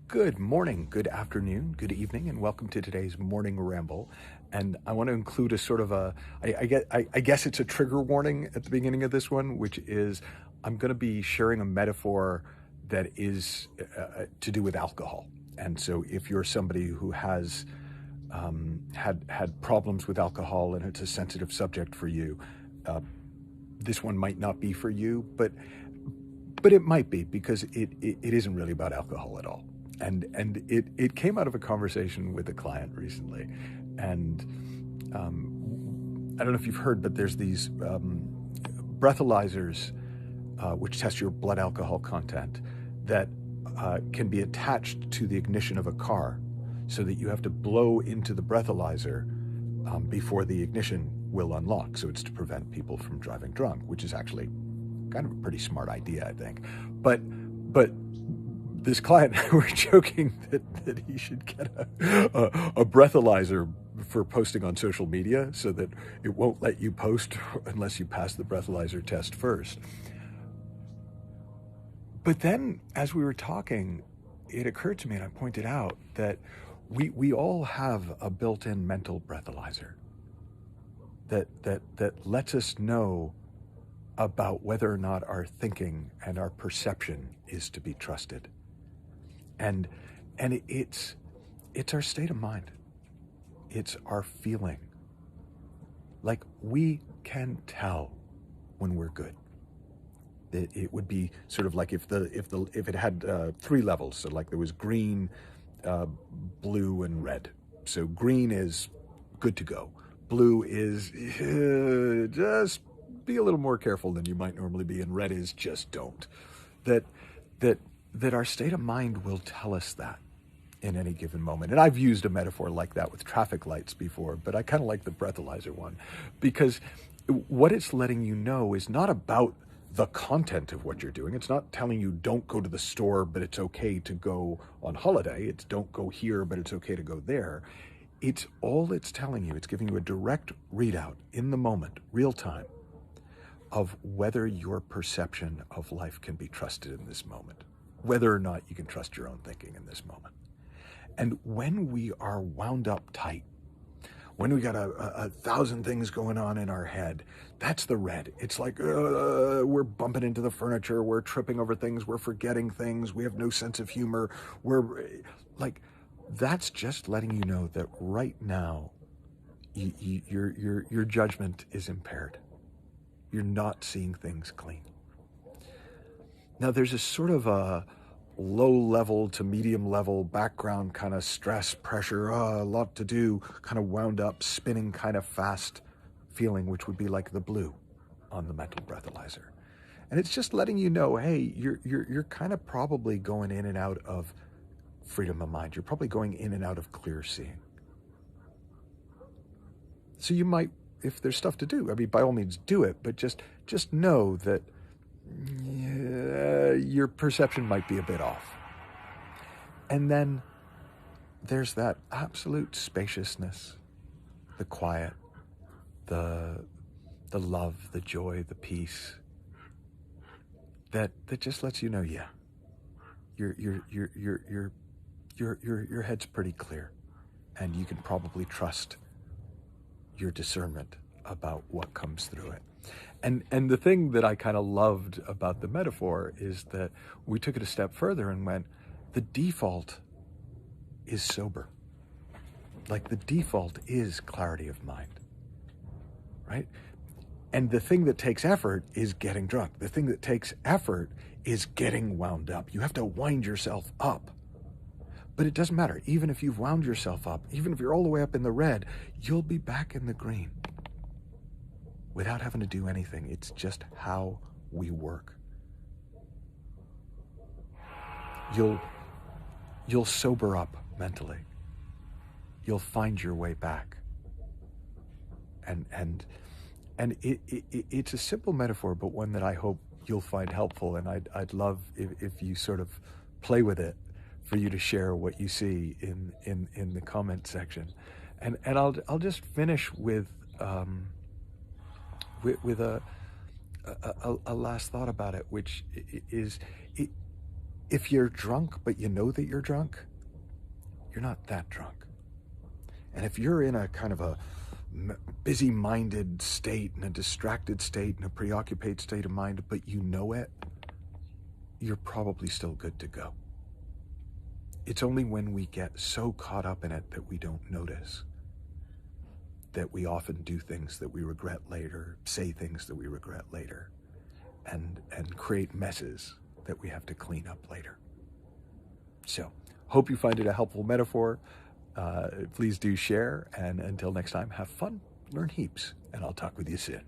Good morning, good afternoon, good evening, and welcome to today's morning ramble. And I want to include a sort of I guess it's a trigger warning at the beginning of this one, which is I'm going to be sharing a metaphor that is to do with alcohol. And so if you're somebody who has had problems with alcohol and it's a sensitive subject for you, this one might not be for you, but it might be because it isn't really about alcohol at all. And it came out of a conversation with a client recently, and I don't know if you've heard, but there's these breathalyzers which test your blood alcohol content that can be attached to the ignition of a car, so that you have to blow into the breathalyzer before the ignition will unlock. So it's to prevent people from driving drunk, which is actually kind of a pretty smart idea, I think. But this client and I were joking that he should get a breathalyzer for posting on social media, so that it won't let you post unless you pass the breathalyzer test first. But then, as we were talking, it occurred to me, and I pointed out that we all have a built-in mental breathalyzer that lets us know about whether or not our thinking and our perception is to be trusted. And it's our state of mind. It's our feeling. Like, we can tell when we're good. It would be sort of like if it had three levels. So like there was green, blue, and red. So green is good to go. Blue is just be a little more careful than you might normally be, and red is just don't. That our state of mind will tell us that in any given moment. And I've used a metaphor like that with traffic lights before, but I kind of like the breathalyzer one, because what it's letting you know is not about the content of what you're doing. It's not telling you don't go to the store, but it's okay to go on holiday. It's don't go here, but it's okay to go there. It's telling you. It's giving you a direct readout in the moment, real time, of whether your perception of life can be trusted in this moment, whether or not you can trust your own thinking in this moment. And when we are wound up tight, when we got a thousand things going on in our head, that's the red. It's like we're bumping into the furniture, we're tripping over things, we're forgetting things, we have no sense of humor. We're like, that's just letting you know that right now your judgment is impaired. You're not seeing things clean. Now, there's a sort of a low level to medium level background kind of stress, pressure, a lot to do, kind of wound up, spinning kind of fast feeling, which would be like the blue on the mental breathalyzer. And it's just letting you know, hey, you're kind of probably going in and out of freedom of mind. You're probably going in and out of clear seeing. So you might, if there's stuff to do, I mean, by all means do it, but just know that your perception might be a bit off. And then there's that absolute spaciousness, the quiet, the love, the joy, the peace, that just lets you know, yeah, your head's pretty clear, and you can probably trust your discernment about what comes through it. And the thing that I kind of loved about the metaphor is that we took it a step further and went, the default is sober. Like, the default is clarity of mind, right? And the thing that takes effort is getting drunk. The thing that takes effort is getting wound up. You have to wind yourself up. But it doesn't matter. Even if you've wound yourself up, even if you're all the way up in the red, you'll be back in the green without having to do anything. It's just how we work. You'll sober up mentally. You'll find your way back. And it's a simple metaphor, but one that I hope you'll find helpful. And I'd love if you sort of play with it, for you to share what you see in the comment section. And I'll just finish with a last thought about it, which is, if you're drunk, but you know that you're drunk, you're not that drunk. And if you're in a kind of a busy-minded state, in a distracted state, in a preoccupied state of mind, but you know it, you're probably still good to go. It's only when we get so caught up in it that we don't notice that we often do things that we regret later, say things that we regret later, and create messes that we have to clean up later. So, hope you find it a helpful metaphor. Please do share, and until next time, have fun, learn heaps, and I'll talk with you soon.